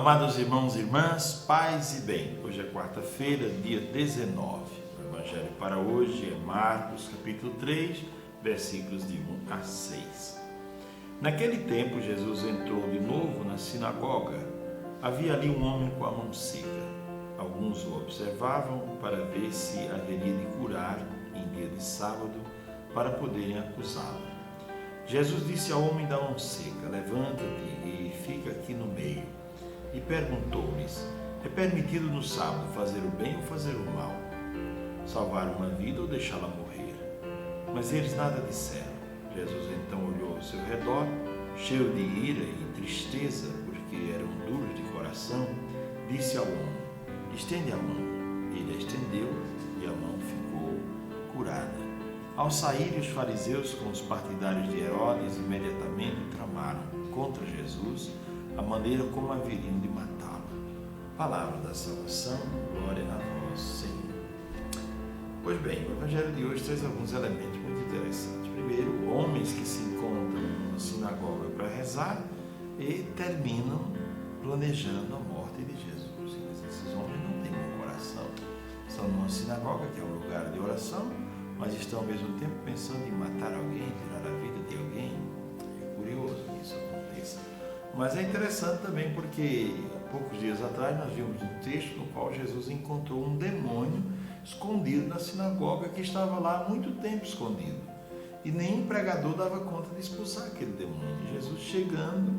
Amados irmãos e irmãs, paz e bem. Hoje é quarta-feira, dia 19. O evangelho para hoje é Marcos, capítulo 3, versículos de 1 a 6. Naquele tempo, Jesus entrou de novo na sinagoga. Havia ali um homem com a mão seca. Alguns o observavam para ver se haveria de curar em dia de sábado, para poderem acusá-lo. Jesus disse ao homem da mão seca: levanta-te e fica aqui no meio. E perguntou-lhes: é permitido no sábado fazer o bem ou fazer o mal? Salvar uma vida ou deixá-la morrer? Mas eles nada disseram. Jesus então olhou ao seu redor, cheio de ira e tristeza, porque eram duros de coração, disse ao homem: estende a mão. Ele a estendeu e a mão ficou curada. Ao saírem os fariseus com os partidários de Herodes, imediatamente tramaram contra Jesus a maneira como haveriam de matá-lo. Palavra da salvação, glória a vós, Senhor. Pois bem, o evangelho de hoje traz alguns elementos muito interessantes. Primeiro, homens que se encontram numa sinagoga para rezar e terminam planejando a morte de Jesus. Mas esses homens não têm bom coração. Estão numa sinagoga, que é um lugar de oração, mas estão ao mesmo tempo pensando em matar alguém, tirar a vida de alguém. É curioso que isso aconteça. Mas é interessante também porque poucos dias atrás nós vimos um texto no qual Jesus encontrou um demônio escondido na sinagoga que estava lá há muito tempo escondido. E nenhum pregador dava conta de expulsar aquele demônio. Jesus chegando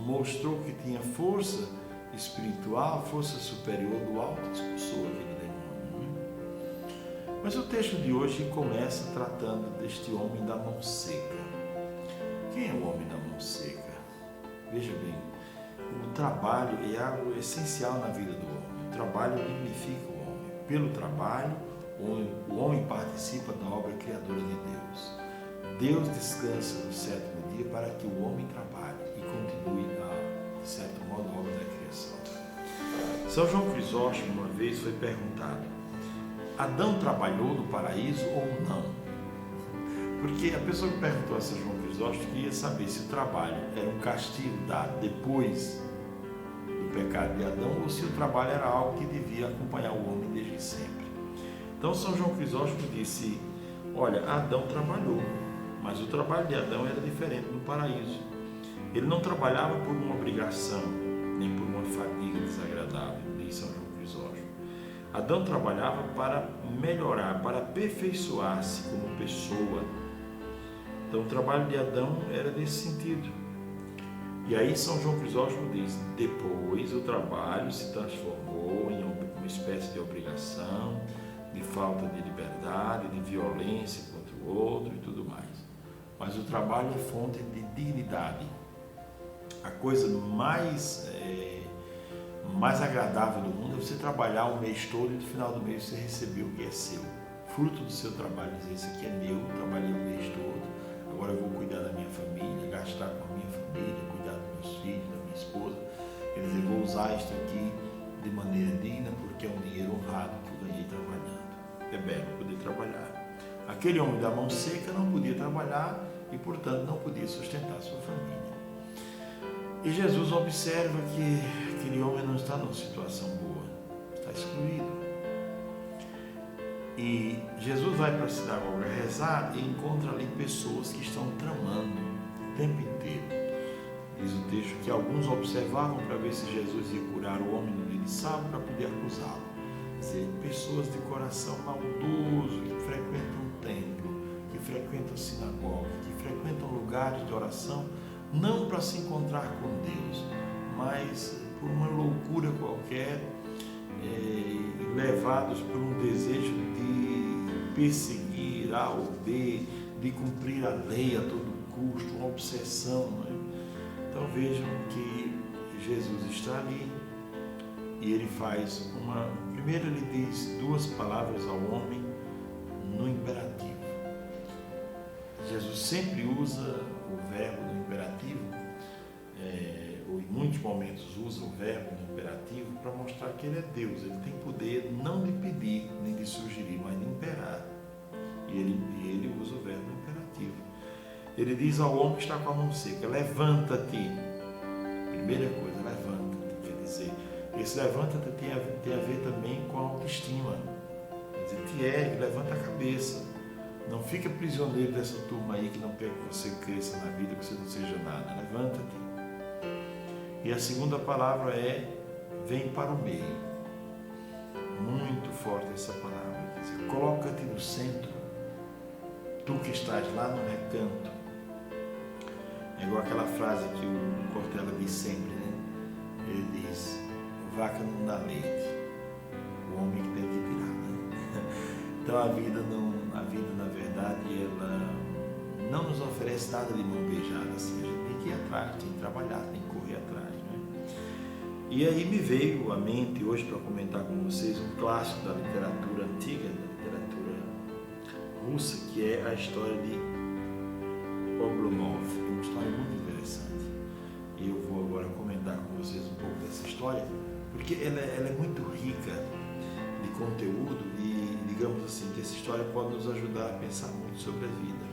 mostrou que tinha força espiritual, força superior do alto e expulsou aquele demônio. Mas o texto de hoje começa tratando deste homem da mão seca. Quem é o homem da mão seca? Veja bem, o trabalho é algo essencial na vida do homem. O trabalho dignifica o homem. Pelo trabalho, o homem participa da obra criadora de Deus. Deus descansa no sétimo dia para que o homem trabalhe e continue, de certo modo, a obra da criação. São João Crisóstomo, uma vez, foi perguntado: Adão trabalhou no paraíso ou não? Porque a pessoa que perguntou a São João Crisóstomo queria saber se o trabalho era um castigo dado depois do pecado de Adão ou se o trabalho era algo que devia acompanhar o homem desde sempre. Então São João Crisóstomo disse: olha, Adão trabalhou, mas o trabalho de Adão era diferente no paraíso. Ele não trabalhava por uma obrigação, nem por uma fadiga desagradável, diz São João Crisóstomo. Adão trabalhava para melhorar, para aperfeiçoar-se como pessoa. Então o trabalho de Adão era nesse sentido. E aí São João Crisóstomo diz: depois o trabalho se transformou em uma espécie de obrigação, de falta de liberdade, de violência contra o outro e tudo mais. Mas o trabalho é fonte de dignidade. A coisa mais agradável do mundo é você trabalhar o mês todo e no final do mês você receber o que é seu. Fruto do seu trabalho, dizer: isso aqui é meu, trabalhei o mês todo, agora eu vou cuidar da minha família, gastar com a minha família, cuidar dos meus filhos, da minha esposa. Quer dizer, vou usar isto aqui de maneira digna porque é um dinheiro honrado que eu ganhei trabalhando. É belo poder trabalhar. Aquele homem da mão seca não podia trabalhar e, portanto, não podia sustentar sua família. E Jesus observa que aquele homem não está numa situação boa, está excluído. E Jesus vai para a sinagoga rezar e encontra ali pessoas que estão tramando o tempo inteiro. Diz o texto que alguns observavam para ver se Jesus ia curar o homem no dia de sábado para poder acusá-lo. Quer dizer, pessoas de coração maldoso que frequentam o templo, que frequentam a sinagoga, que frequentam lugares de oração, não para se encontrar com Deus, mas por uma loucura qualquer, levados por um desejo de perseguir A ou B, de cumprir a lei a todo custo, uma obsessão. Então vejam que Jesus está ali e ele faz primeiro ele diz duas palavras ao homem no imperativo. Jesus sempre usa o verbo no imperativo, ou em muitos momentos usa o verbo no imperativo para mostrar que ele é Deus. Ele tem poder não de pedir, nem de sugerir, mas de imperar. E ele usa o verbo no imperativo. Ele diz ao homem que está com a mão seca: levanta-te. Primeira coisa, levanta-te. Quer dizer, Esse levanta-te tem a ver também com a autoestima. Quer dizer, te ergue, levanta a cabeça. Não fica prisioneiro dessa turma aí que não quer que você cresça na vida, que você não seja nada. Levanta-te. E a segunda palavra é: vem para o meio. Muito forte essa palavra. Quer dizer, coloca-te no centro. Tu que estás lá no recanto. É igual aquela frase que o Cortella diz sempre, né? Ele diz: vaca não dá leite, o homem que tem que tirar, né? Então a vida na verdade, ela não nos oferece nada de mão beijada, assim. A gente tem que ir atrás, tem que trabalhar, tem que correr atrás, né? E aí me veio à mente hoje para comentar com vocês um clássico da literatura antiga, da literatura russa, que é a história de Oblomov. É uma história muito interessante. E eu vou agora comentar com vocês um pouco dessa história, porque ela é muito rica de conteúdo e, digamos assim, que essa história pode nos ajudar a pensar muito sobre a vida.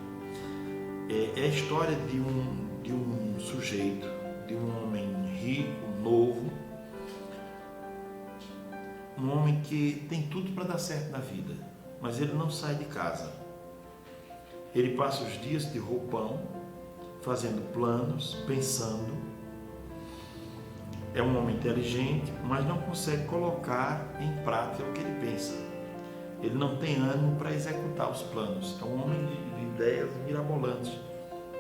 É a história de um sujeito, de um homem rico, novo, um homem que tem tudo para dar certo na vida, mas ele não sai de casa. Ele passa os dias de roupão, fazendo planos, pensando. É um homem inteligente, mas não consegue colocar em prática o que ele pensa. Ele não tem ânimo para executar os planos. É um homem de ideias mirabolantes,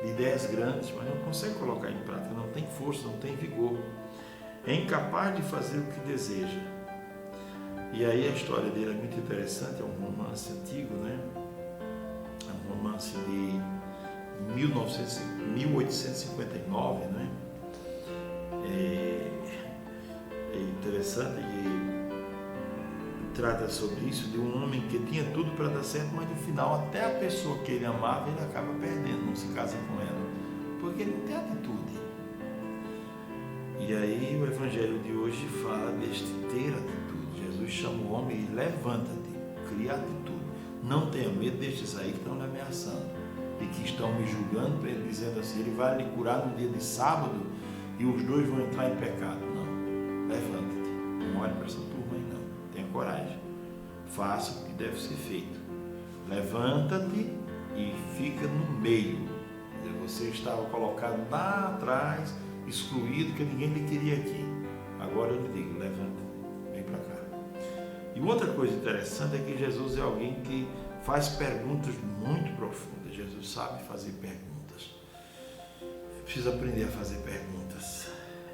de ideias grandes, mas não consegue colocar em prática, não tem força, não tem vigor. É incapaz de fazer o que deseja. E aí a história dele é muito interessante, é um romance antigo, né? É um romance de 1859, né? É interessante que trata sobre isso, de um homem que tinha tudo para dar certo, mas no final até a pessoa que ele amava, ele acaba perdendo, não se casa com ela, porque ele não tem atitude. E aí o Evangelho de hoje fala deste ter atitude. Jesus chama o homem e levanta-te, cria atitude. Não tenha medo destes aí que estão lhe ameaçando e que estão me julgando, ele dizendo assim: ele vai lhe curar no dia de sábado e os dois vão entrar em pecado. Não, levanta-te, não olhe para essa turma aí não, tenha coragem, faça o que deve ser feito, levanta-te e fica no meio. Você estava colocado lá atrás, excluído, que ninguém lhe queria aqui. Agora eu lhe digo, levanta-te, vem para cá. E outra coisa interessante é que Jesus é alguém que faz perguntas muito profundas. Jesus sabe fazer perguntas. Eu preciso aprender a fazer perguntas.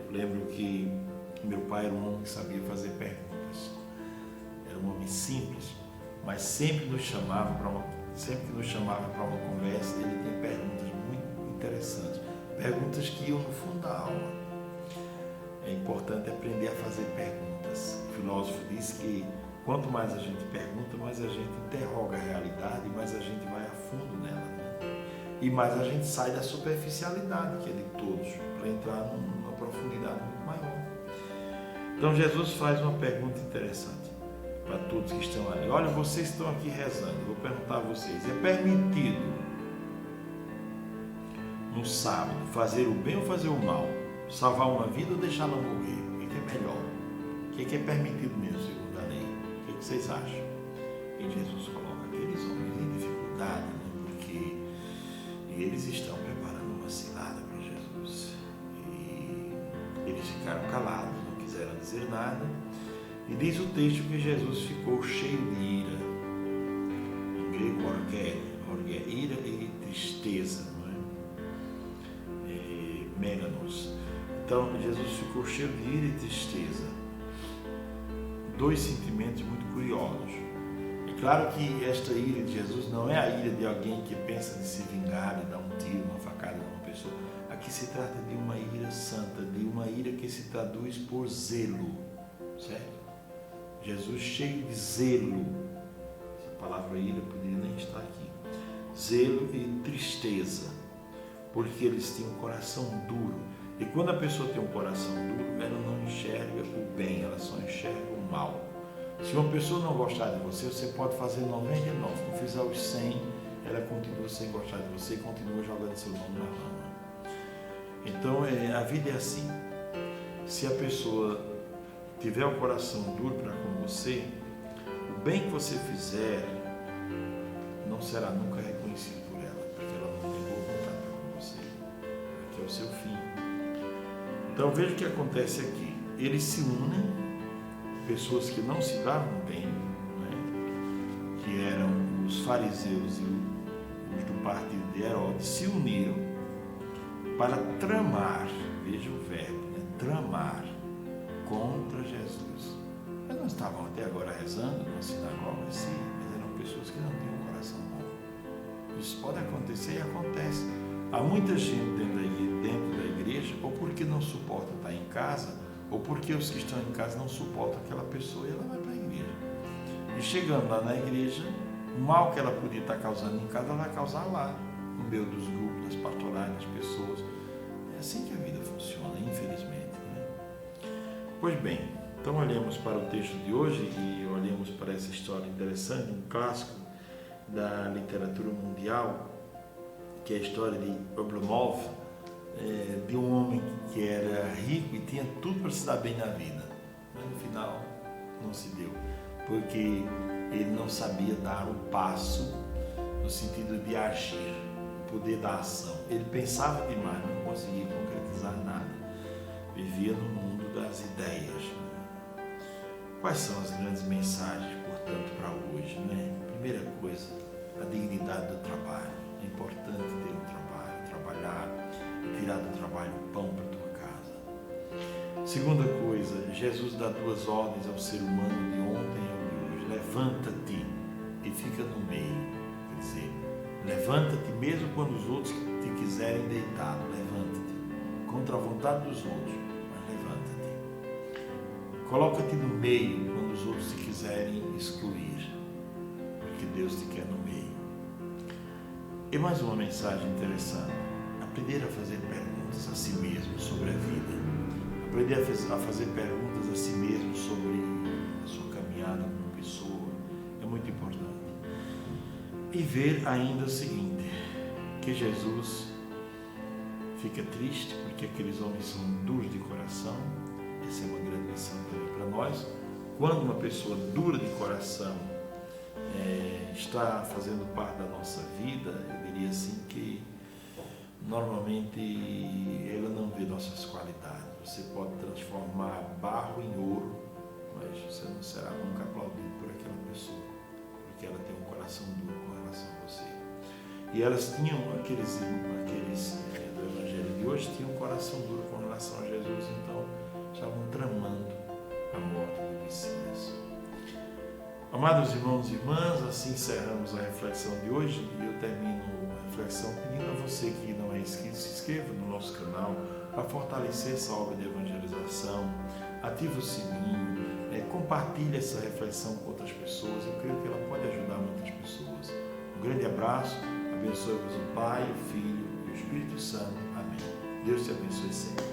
Eu lembro que meu pai era um homem que sabia fazer perguntas. Era um homem simples, mas sempre que nos chamava para uma conversa, ele tinha perguntas muito interessantes. Perguntas que iam no fundo da alma. É importante aprender a fazer perguntas. O filósofo diz que quanto mais a gente pergunta, mais a gente interroga a realidade, mais a gente vai a fundo nela, né? E mais a gente sai da superficialidade, que é de todos, para entrar numa profundidade muito maior. Então Jesus faz uma pergunta interessante para todos que estão ali. Olha, vocês estão aqui rezando, eu vou perguntar a vocês: é permitido no sábado fazer o bem ou fazer o mal? Salvar uma vida ou deixá-la morrer? O que é melhor? O que é permitido mesmo, segundo a lei? O que vocês acham? E Jesus coloca aqueles homens em dificuldade, né? Porque eles estão preparando uma cilada para Jesus. E eles ficaram calados, não quiseram dizer nada. E diz o texto que Jesus ficou cheio de ira. Em grego, orgé, ira e tristeza, não é? Meganos. Então, Jesus ficou cheio de ira e tristeza. Dois sentimentos muito curiosos. É claro que esta ira de Jesus não é a ira de alguém que pensa de se vingar, de dar um tiro, uma facada numa pessoa. Aqui se trata de uma ira santa, de uma ira que se traduz por zelo, certo? Jesus cheio de zelo. Essa palavra ira poderia nem estar aqui. Zelo e tristeza, porque eles tinham um coração duro. E quando a pessoa tem um coração duro, ela não enxerga o bem, ela só enxerga o mal. Se uma pessoa não gostar de você, você pode fazer 99. Quando fizer os 100, ela continua sem gostar de você e continua jogando seu nome na lama. Então, a vida é assim. Se a pessoa tiver o coração duro para com você, o bem que você fizer não será nunca reconhecido por ela, porque ela não tem boa vontade para com você. Aqui é o seu fim. Então veja o que acontece aqui. Eles se unem, pessoas que não se davam bem, né? Que eram os fariseus e os do partido de Herodes, se uniram para tramar, veja o verbo, né? Tramar contra Jesus. Eles não estavam até agora rezando na sinagoga, sim, mas eram pessoas que não tinham um coração bom. Isso pode acontecer e acontece. Há muita gente dentro da igreja, ou porque não suporta estar em casa, ou porque os que estão em casa não suportam aquela pessoa e ela vai para a igreja. E chegando lá na igreja, o mal que ela podia estar causando em casa, ela vai causar lá, no meio dos grupos, das pastorais, das pessoas. É assim que a vida funciona, infelizmente. Né? Pois bem, então olhemos para o texto de hoje e olhemos para essa história interessante, um clássico da literatura mundial, que é a história de Oblomov, de um homem que era rico e tinha tudo para se dar bem na vida, mas no final não se deu, porque ele não sabia dar o passo no sentido de agir, o poder da ação. Ele pensava demais, não conseguia concretizar nada, vivia no mundo das ideias. Quais são as grandes mensagens, portanto, para hoje? Né? Primeira coisa, a dignidade do trabalho. É importante ter um trabalho, trabalhar, tirar do trabalho o pão para a tua casa. Segunda coisa, Jesus dá duas ordens ao ser humano de ontem e ao de hoje. Levanta-te e fica no meio. Quer dizer, levanta-te mesmo quando os outros te quiserem deitado. Levanta-te. Contra a vontade dos outros, mas levanta-te. Coloca-te no meio quando os outros te quiserem excluir, porque Deus te quer no meio. E mais uma mensagem interessante. Aprender a fazer perguntas a si mesmo sobre a vida. Aprender a fazer perguntas a si mesmo sobre a sua caminhada como pessoa. É muito importante. E ver ainda o seguinte, que Jesus fica triste porque aqueles homens são duros de coração. Essa é uma grande lição também para nós. Quando uma pessoa dura de coração está fazendo parte da nossa vida, eu diria assim que normalmente ela não vê nossas qualidades. Você pode transformar barro em ouro, mas você não será nunca aplaudido por aquela pessoa, porque ela tem um coração duro com relação a você. E elas tinham, aqueles do Evangelho de hoje, tinham um coração duro com relação a Jesus, então estavam tramando a morte do Messias. Amados irmãos e irmãs, assim encerramos a reflexão de hoje e eu termino a reflexão pedindo a você que não é inscrito, se inscreva no nosso canal para fortalecer essa obra de evangelização, ative o sininho, compartilhe essa reflexão com outras pessoas, eu creio que ela pode ajudar muitas pessoas. Um grande abraço, abençoe-vos o Pai, o Filho e o Espírito Santo. Amém. Deus te abençoe sempre.